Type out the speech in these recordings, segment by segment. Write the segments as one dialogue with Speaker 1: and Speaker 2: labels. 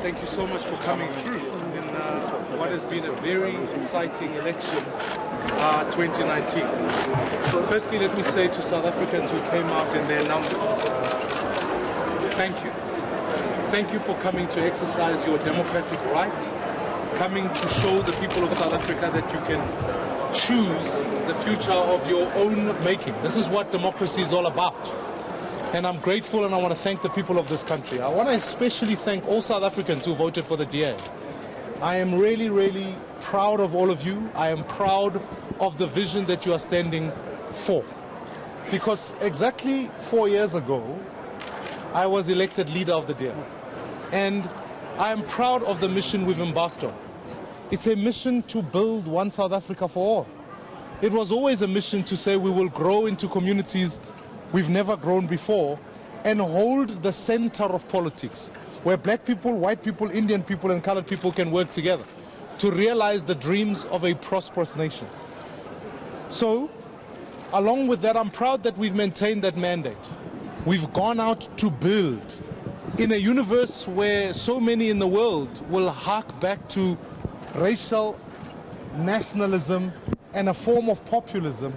Speaker 1: Thank you so much for coming through in what has been a very exciting election 2019. Firstly, let me say to South Africans who came out in their numbers, thank you. Thank you for coming to exercise your democratic right, coming to show the people of South Africa that you can choose the future of your own making. This is what democracy is all about. And I'm grateful, and I want to thank the people of this country. I want to especially thank all South Africans who voted for the DA. I am really, really proud of all of you. I am proud of the vision that you are standing for. Because exactly 4 years ago, I was elected leader of the DA. And I am proud of the mission we've embarked on. It's a mission to build one South Africa for all. It was always a mission to say we will grow into communities we've never grown before and hold the center of politics, where black people, white people, Indian people and colored people can work together to realize the dreams of a prosperous nation. So, along with that, I'm proud that we've maintained that mandate. We've gone out to build in a universe where so many in the world will hark back to racial nationalism and a form of populism.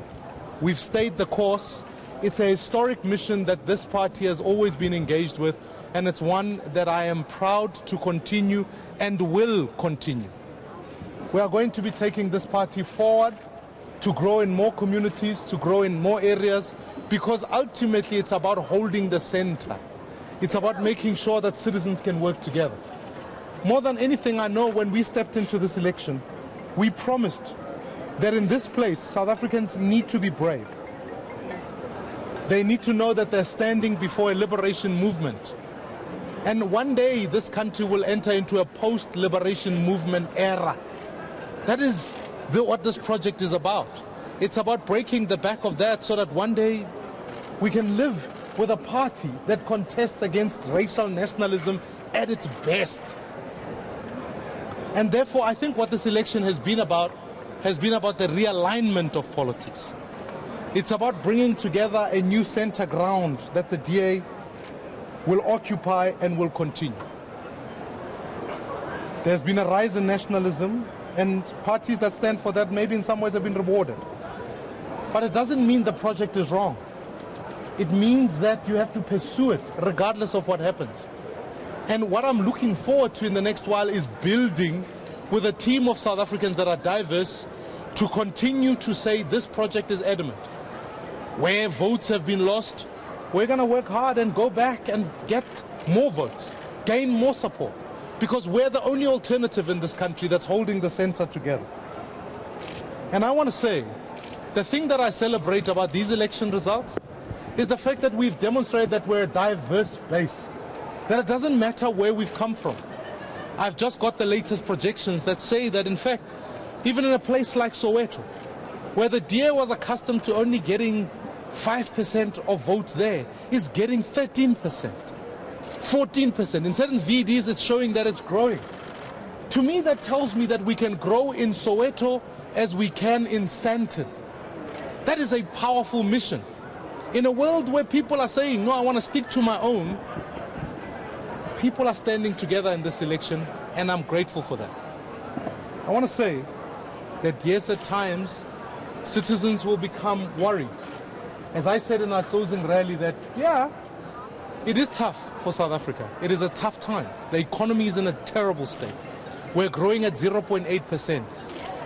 Speaker 1: We've stayed the course. It's a historic mission that this party has always been engaged with, and it's one that I am proud to continue and will continue. We are going to be taking this party forward to grow in more communities, to grow in more areas, because ultimately it's about holding the center. It's about making sure that citizens can work together. More than anything, I know when we stepped into this election, we promised that in this place, South Africans need to be brave. They need to know that they're standing before a liberation movement. And one day this country will enter into a post-liberation movement era. That is what this project is about. It's about breaking the back of that so that one day we can live with a party that contests against racial nationalism at its best. And therefore, I think what this election has been about the realignment of politics. It's about bringing together a new center ground that the DA will occupy and will continue. There's been a rise in nationalism, and parties that stand for that maybe in some ways have been rewarded. But it doesn't mean the project is wrong. It means that you have to pursue it regardless of what happens. And what I'm looking forward to in the next while is building with a team of South Africans that are diverse to continue to say this project is adamant. Where votes have been lost, we're going to work hard and go back and get more votes, gain more support, because we're the only alternative in this country that's holding the center together. And I want to say, the thing that I celebrate about these election results is the fact that we've demonstrated that we're a diverse place, that it doesn't matter where we've come from. I've just got the latest projections that say that, in fact, even in a place like Soweto, where the DA was accustomed to only getting 5% of votes there, is getting 13%, 14%. In certain VDs, it's showing that it's growing. To me, that tells me that we can grow in Soweto as we can in Sandton. That is a powerful mission. In a world where people are saying, no, I want to stick to my own, people are standing together in this election, and I'm grateful for that. I want to say that yes, at times, citizens will become worried. As I said in our closing rally that, yeah, it is tough for South Africa. It is a tough time. The economy is in a terrible state. We're growing at 0.8%.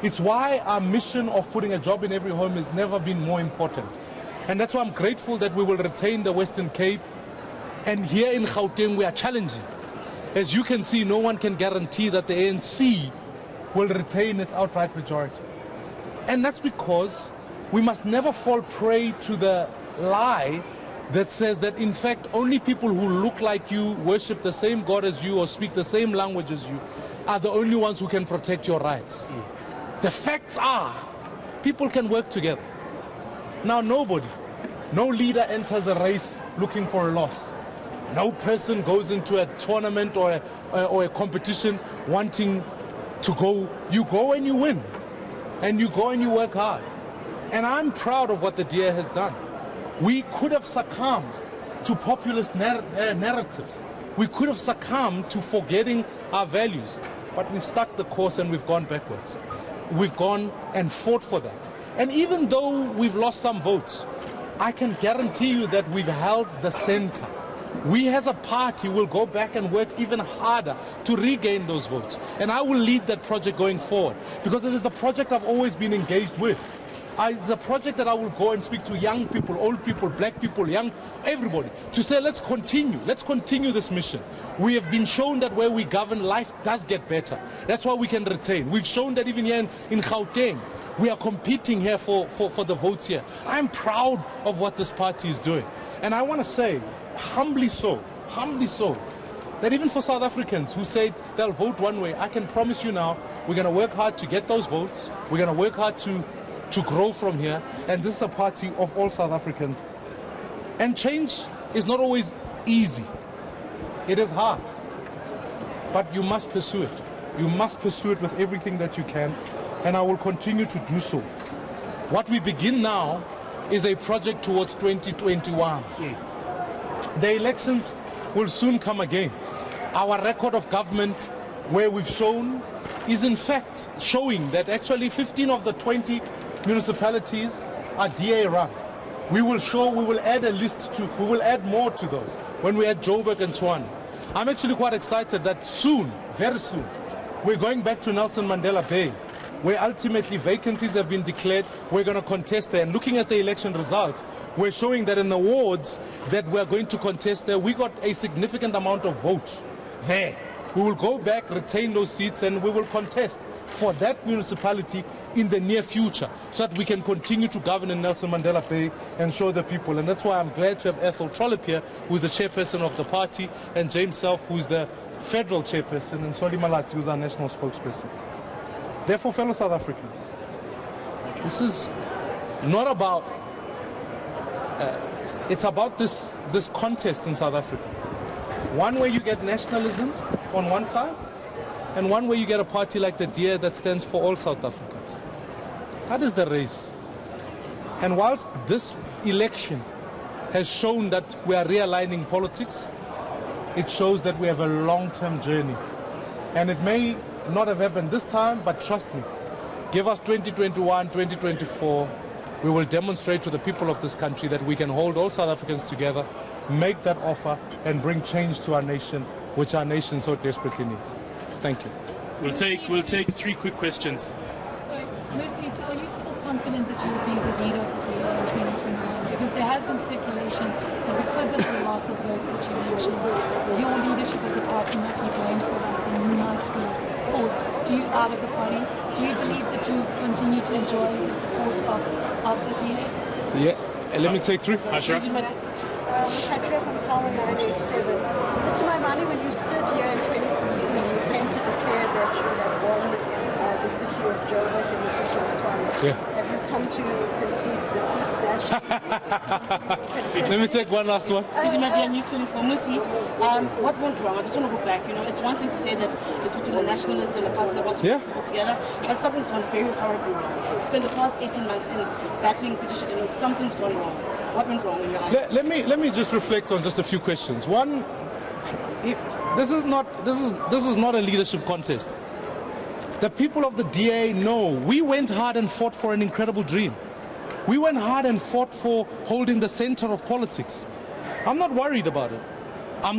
Speaker 1: It's why our mission of putting a job in every home has never been more important. And that's why I'm grateful that we will retain the Western Cape. And here in Gauteng, we are challenging. As you can see, no one can guarantee that the ANC will retain its outright majority. And that's because we must never fall prey to the lie that says that, in fact, only people who look like you, worship the same God as you, or speak the same language as you, are the only ones who can protect your rights. The facts are, people can work together. Now, nobody, no leader enters a race looking for a loss. No person goes into a tournament or a competition wanting to go. You go and you win. And you go and you work hard. And I'm proud of what the DA has done. We could have succumbed to populist narratives. We could have succumbed to forgetting our values, but we've stuck the course and we've gone backwards. We've gone and fought for that. And even though we've lost some votes, I can guarantee you that we've held the center. We as a party will go back and work even harder to regain those votes. And I will lead that project going forward, because it is the project I've always been engaged with. It's a project that I will go and speak to young people, old people, black people, young, everybody, to say let's continue this mission. We have been shown that where we govern, life does get better. That's why we can retain. We've shown that even here in Gauteng, we are competing here for the votes here. I'm proud of what this party is doing. And I want to say, humbly so, that even for South Africans who say they'll vote one way, I can promise you now, we're going to work hard to get those votes. We're going to work hard to grow from here. And this is a party of all South Africans. And change is not always easy. It is hard. But you must pursue it. You must pursue it with everything that you can. And I will continue to do so. What we begin now is a project towards 2021. The elections will soon come again. Our record of government, where we've shown, is in fact showing that actually 15 of the 20 municipalities are DA run. We will add more to those when we add Joburg and Tshwane. I'm actually quite excited that soon, very soon, we're going back to Nelson Mandela Bay, where ultimately vacancies have been declared. We're going to contest there. And looking at the election results, we're showing that in the wards that we're going to contest there, we got a significant amount of votes there. We will go back, retain those seats, and we will contest for that municipality in the near future, so that we can continue to govern in Nelson Mandela Bay and show the people. And that's why I'm glad to have Ethel Trollip here, who's the chairperson of the party, and James Self, who's the federal chairperson, and Soli Malati, who's our national spokesperson. Therefore, fellow South Africans, this is not about, it's about this contest in South Africa. One where you get nationalism on one side, and one where you get a party like the DA that stands for all South Africans. That is the race. And whilst this election has shown that we are realigning politics, it shows that we have a long-term journey. And it may not have happened this time, but trust me, give us 2021, 2024, we will demonstrate to the people of this country that we can hold all South Africans together, make that offer, and bring change to our nation, which our nation so desperately needs. Thank you.
Speaker 2: We'll take 3 quick questions.
Speaker 3: So, Mmusi, are you still confident that you will be the leader of the DA in 2021? Because there has been speculation that because of the loss of votes that you mentioned, your leadership of the party might be going for that, and you might be forced out of the party. Do you believe that you continue to enjoy the support of the DA?
Speaker 1: Yeah, let me take 3.
Speaker 2: Ashra?
Speaker 4: Patrick from Power 987. Mr. Maimane, when you stood here in 2016, you came to declare that you had won the city of Joburg and the city of Tshwane.
Speaker 1: Yeah.
Speaker 4: Have you come to concede defeat nationally?
Speaker 1: Let me take one last one.
Speaker 5: Media News 24. Mmusi, what went wrong? I just want to go back. It's one thing to say that it's between the nationalists and the party that wants to put people together, but something's gone very horribly wrong. You spent the past 18 months in battling petition, and something's gone wrong. What went wrong in your eyes?
Speaker 1: Let me just reflect on just a few questions. One, this is not a leadership contest. The people of the DA know we went hard and fought for an incredible dream. We went hard and fought for holding the center of politics. I'm not worried about it. I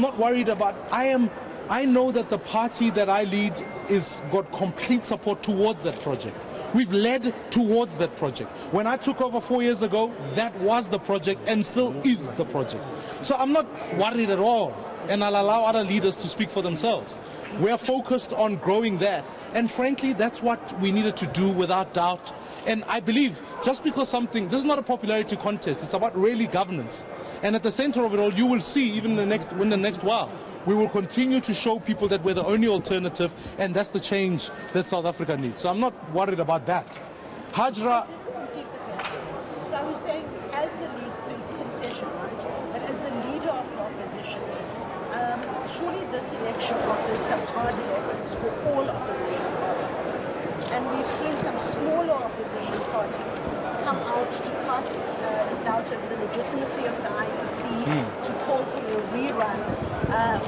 Speaker 1: know that the party that I lead is got complete support towards that project. We've led towards that project. When I took over 4 years ago, that was the project and still is the project. So I'm not worried at all, and I'll allow other leaders to speak for themselves. We're focused on growing that, and frankly, that's what we needed to do without doubt. And I believe just because this is not a popularity contest, it's about really governance. And at the center of it all, you will see even in the next while, we will continue to show people that we're the only alternative, and that's the change that South Africa needs. So I'm not worried about that. Hajra.
Speaker 4: So I was saying, as the lead to concession, right? But as the leader of the opposition, surely this election offers some hard lessons for all opposition parties. and we've seen some smaller opposition parties come out to cast doubt on the legitimacy of the IEC, to call for a rerun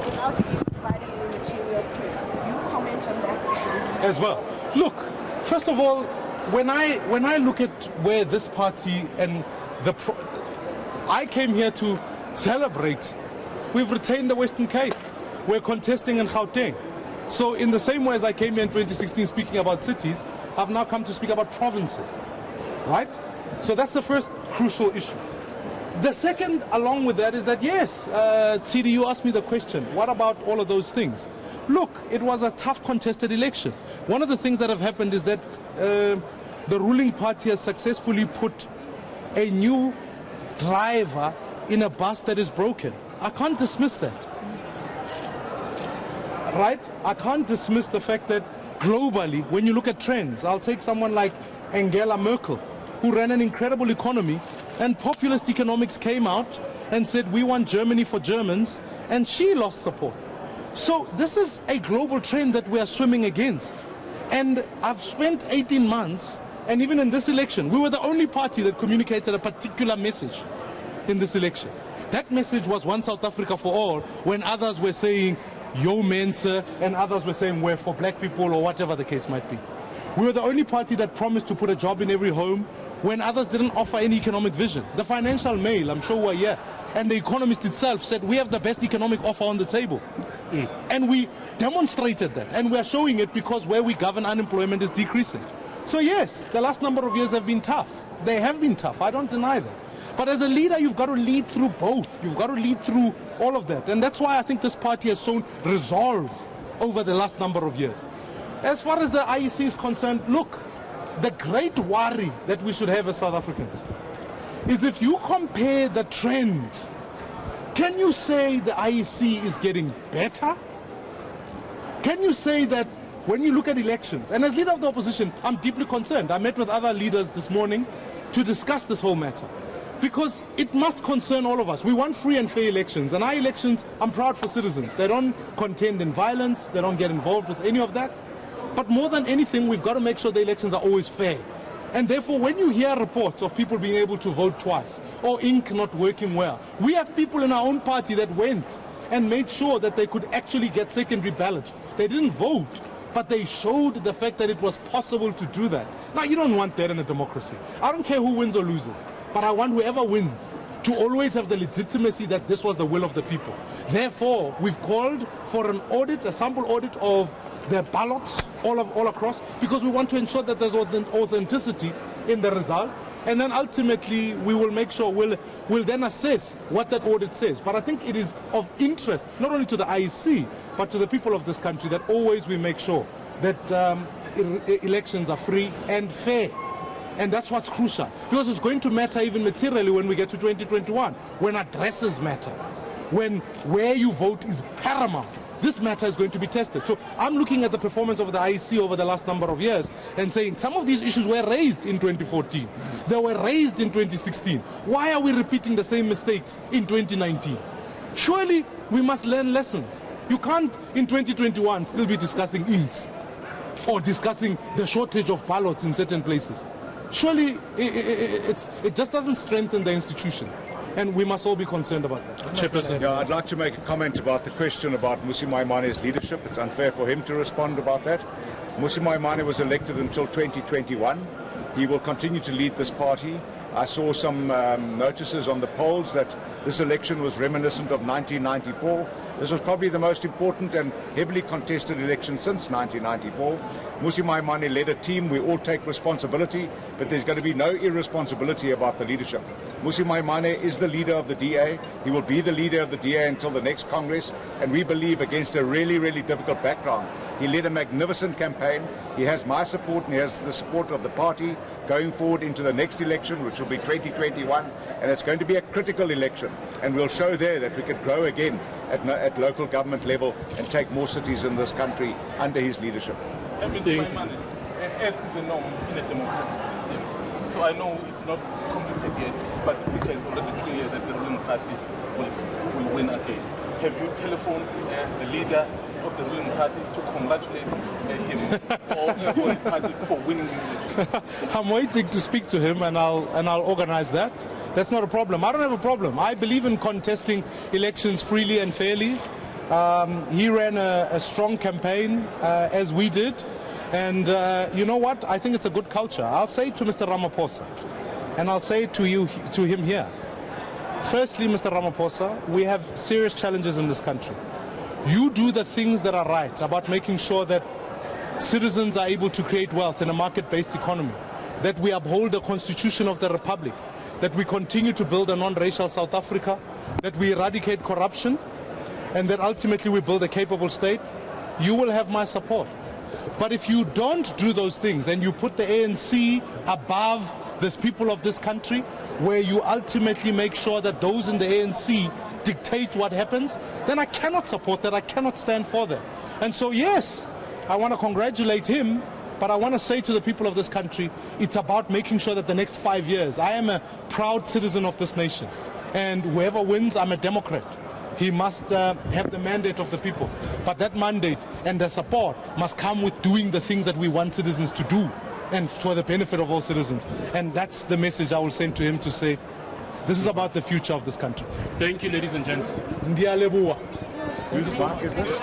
Speaker 4: without even providing any material proof. Could you comment on that
Speaker 1: as well? Look, first of all, when I look at where this party and I came here to celebrate. We've retained the Western Cape. We're contesting in Gauteng. So in the same way as I came here in 2016 speaking about cities, I've now come to speak about provinces, right? So that's the first crucial issue. The second, along with that, is that yes, Tsidi, you asked me the question, what about all of those things? Look, it was a tough contested election. One of the things that have happened is that the ruling party has successfully put a new driver in a bus that is broken. I can't dismiss that. Right? I can't dismiss the fact that globally, when you look at trends, I'll take someone like Angela Merkel, who ran an incredible economy, and populist economics came out and said, we want Germany for Germans, and she lost support. So this is a global trend that we are swimming against. And I've spent 18 months, and even in this election, we were the only party that communicated a particular message in this election. That message was One South Africa for All, when others were saying, yo Mensa, and others were saying we're for black people or whatever the case might be. We were the only party that promised to put a job in every home when others didn't offer any economic vision. The Financial Mail, I'm sure we're here, and The Economist itself said we have the best economic offer on the table. And we demonstrated that, and we're showing it because where we govern, unemployment is decreasing. So yes, the last number of years have been tough. They have been tough, I don't deny that. But as a leader, you've got to lead through both. You've got to lead through all of that. And that's why I think this party has shown resolve over the last number of years. As far as the IEC is concerned, look, the great worry that we should have as South Africans is if you compare the trend, can you say the IEC is getting better? Can you say that when you look at elections, and as leader of the opposition, I'm deeply concerned. I met with other leaders this morning to discuss this whole matter. Because it must concern all of us. We want free and fair elections. And our elections, I'm proud for citizens. They don't contend in violence. They don't get involved with any of that. But more than anything, we've got to make sure the elections are always fair. And therefore, when you hear reports of people being able to vote twice, or ink not working well, we have people in our own party that went and made sure that they could actually get secondary ballots. They didn't vote, but they showed the fact that it was possible to do that. Now, you don't want that in a democracy. I don't care who wins or loses. But I want whoever wins to always have the legitimacy that this was the will of the people. Therefore, we've called for an audit, a sample audit of the ballots all across, because we want to ensure that there's authenticity in the results. And then ultimately, we will make sure, we'll then assess what that audit says. But I think it is of interest, not only to the IEC, but to the people of this country, that always we make sure that elections are free and fair. And that's what's crucial, because it's going to matter even materially when we get to 2021, when addresses matter, when where you vote is paramount. This matter is going to be tested. So I'm looking at the performance of the IEC over the last number of years and saying some of these issues were raised in 2014. They were raised in 2016. Why are we repeating the same mistakes in 2019? Surely we must learn lessons. You can't in 2021 still be discussing inks or discussing the shortage of ballots in certain places. Surely it just doesn't strengthen the institution, and we must all be concerned about that.
Speaker 2: Chairperson.
Speaker 6: Yeah, I'd like to make a comment about the question about Mmusi Maimane's leadership. It's unfair for him to respond about that. Mmusi Maimane was elected until 2021. He will continue to lead this party. I saw some notices on the polls that this election was reminiscent of 1994. This was probably the most important and heavily contested election since 1994. Mmusi Maimane led a team. We all take responsibility, but there's going to be no irresponsibility about the leadership. Mmusi Maimane is the leader of the DA. He will be the leader of the DA until the next Congress, and we believe against a really, really difficult background. He led a magnificent campaign. He has my support, and he has the support of the party going forward into the next election, which will be 2021, and it's going to be a critical election, and we'll show there that we could grow again at local government level and take more cities in this country under his leadership.
Speaker 7: Mr. Maimane, as is a norm in a democratic system, so I know it's not completed yet, but it is already clear that the ruling party will win again. have you telephoned the leader of the ruling party to congratulate him or the party for winning the election?
Speaker 1: I'm waiting to speak to him, and I'll organize that. That's not a problem. I don't have a problem. I believe in contesting elections freely and fairly. He ran a strong campaign, as we did. And you know what? I think it's a good culture. I'll say to Mr. Ramaphosa, and I'll say to him here. Firstly, Mr. Ramaphosa, we have serious challenges in this country. You do the things that are right about making sure that citizens are able to create wealth in a market-based economy, that we uphold the Constitution of the Republic, that we continue to build a non-racial South Africa, that we eradicate corruption, and that ultimately we build a capable state. You will have my support. But if you don't do those things and you put the ANC above the people of this country, where you ultimately make sure that those in the ANC dictate what happens, then I cannot support that. I cannot stand for that. And so, yes, I want to congratulate him, but I want to say to the people of this country, it's about making sure that the next 5 years, I am a proud citizen of this nation. And whoever wins, I'm a Democrat. He must have the mandate of the people. But that mandate and the support must come with doing the things that we want citizens to do, and for the benefit of all citizens. And that's the message I will send to him, to say, this is about the future of this country.
Speaker 2: Thank you, ladies and gents.
Speaker 1: Ndiyalebuwa.
Speaker 6: Whose mark is this?